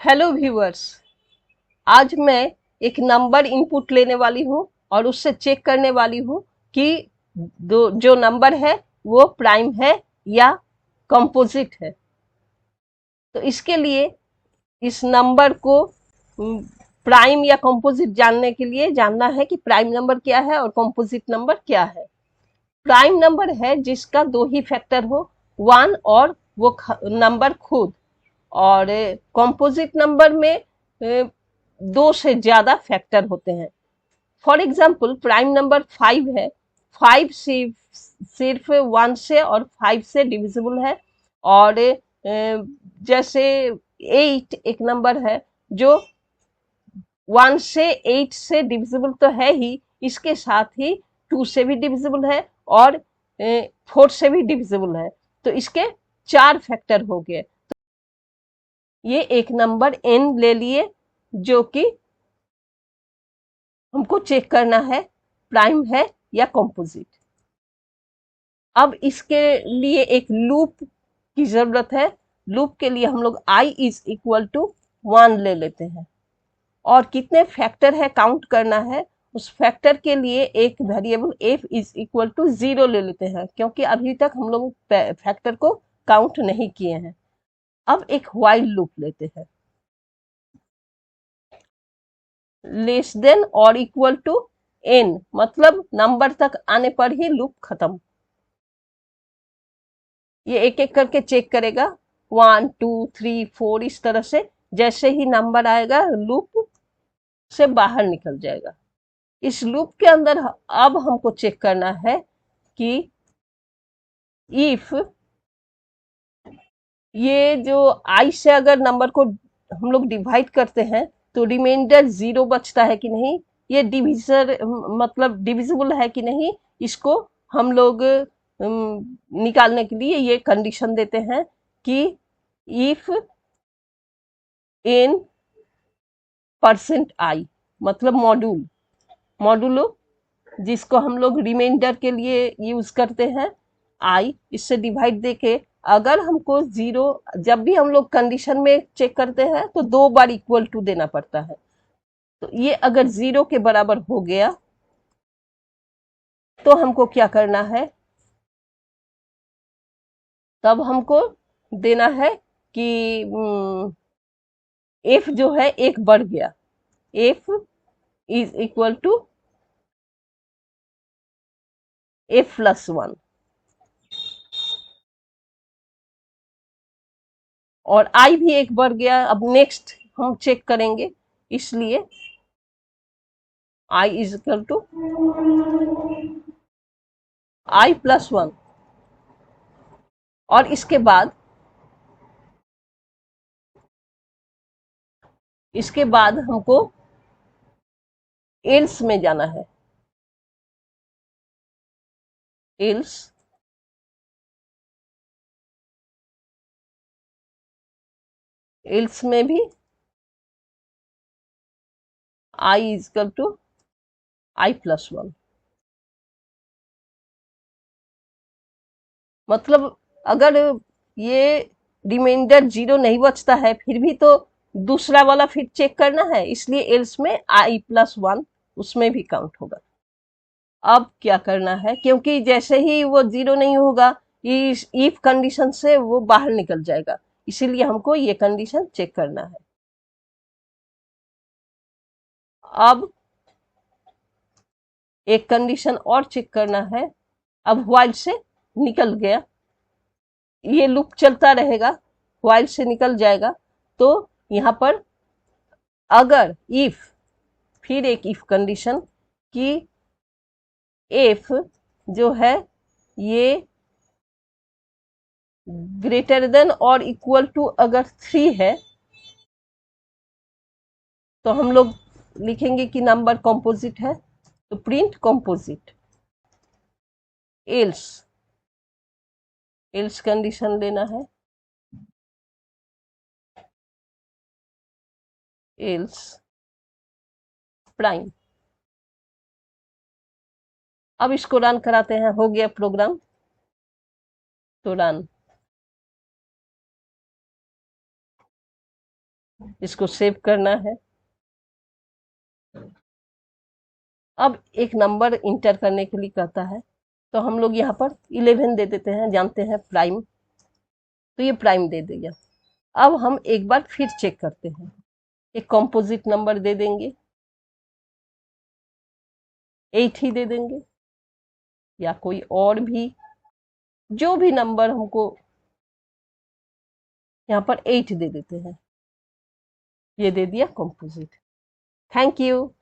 Hello viewers. आज मैं एक नंबर इनपुट लेने वाली हूँ और उससे चेक करने वाली हूँ कि जो नंबर है वो प्राइम है या कंपोजिट है। तो इसके लिए इस नंबर को प्राइम या कंपोजिट जानने के लिए जानना है कि प्राइम नंबर क्या है और कंपोजिट नंबर क्या है। प्राइम नंबर है जिसका दो ही फैक्टर हो, वन और वो नंबर खुद। और कंपोजिट नंबर में दो से ज्यादा फैक्टर होते हैं। फॉर एग्जाम्पल प्राइम नंबर 5 है। 5 सिर्फ 1 से और 5 से डिविजिबल है। और जैसे 8 एक नंबर है जो 1 से 8 से डिविजिबल तो है ही, इसके साथ ही 2 से भी डिविजिबल है और 4 से भी डिविजिबल है। तो इसके 4 फैक्टर हो गए। ये एक नंबर n ले लिए जो कि हमको चेक करना है प्राइम है या कंपोजिट। अब इसके लिए एक लूप की जरूरत है। लूप के लिए हम लोग i इज इक्वल टू 1 ले लेते हैं और कितने फैक्टर है काउंट करना है। उस फैक्टर के लिए एक variable f is equal to 0 ले लेते हैं, क्योंकि अभी तक हम लोग फैक्टर को काउंट नहीं किए हैं। अब एक व्हाइल लूप लेते हैं। लेस देन और इक्वल टू n, मतलब नंबर तक आने पर ही लूप खत्म। ये एक एक करके चेक करेगा, 1 2 3 4, इस तरह से। जैसे ही नंबर आएगा लूप से बाहर निकल जाएगा। इस लूप के अंदर अब हमको चेक करना है कि इफ ये जो i से अगर नंबर को हम लोग डिवाइड करते हैं तो रिमाइंडर 0 बचता है कि नहीं, ये डिविजर मतलब डिविजिबल है कि नहीं, इसको हम लोग निकालने के लिए ये कंडीशन देते हैं कि इफ इन परसेंट आई, मतलब मॉड्यूलो जिसको हम लोग रिमाइंडर के लिए यूज करते हैं। आई इससे डिवाइड देके अगर हमको 0, जब भी हम लोग कंडीशन में चेक करते हैं तो 2 बार इक्वल टू देना पड़ता है। तो ये अगर 0 के बराबर हो गया तो हमको क्या करना है, तब हमको देना है कि एफ जो है एक बढ़ गया, F is equal to F plus 1। और आई भी एक बढ़ गया। अब नेक्स्ट हम चेक करेंगे, इसलिए i is equal to i plus 1। और इसके बाद हमको एल्स में जाना है। एल्स एल्स में भी i is equal to i plus 1। मतलब अगर ये रिमाइंडर 0 नहीं बचता है फिर भी तो दूसरा वाला फिर चेक करना है, इसलिए एल्स में आई प्लस 1 उसमें भी काउंट होगा। अब क्या करना है, क्योंकि जैसे ही वो 0 नहीं होगा इस इफ कंडीशन से वो बाहर निकल जाएगा, इसीलिए हमको ये कंडीशन चेक करना है। अब एक कंडीशन और चेक करना है। अब व्हाइल से निकल गया, ये लूप चलता रहेगा, व्हाइल से निकल जाएगा। तो यहाँ पर अगर इफ, फिर एक इफ कंडीशन कि एफ जो है ये ग्रेटर देन और इक्वल टू अगर 3 है तो हम लोग लिखेंगे कि नंबर कंपोजिट है, तो print composite. Else else condition लेना है, एल्स प्राइम। अब इसको रन कराते हैं, हो गया प्रोग्राम, तो रन। इसको सेव करना है। अब एक नंबर इंटर करने के लिए कहता है, तो हम लोग यहाँ पर 11 दे देते हैं, जानते हैं प्राइम, तो ये प्राइम दे दिया। अब हम एक बार फिर चेक करते हैं, एक कॉम्पोजिट नंबर दे देंगे, 8 ही दे देंगे, या कोई और भी जो भी नंबर हमको, यहाँ पर 8 दे देते हैं, ये दे दिया कॉम्पोजिट। Thank you.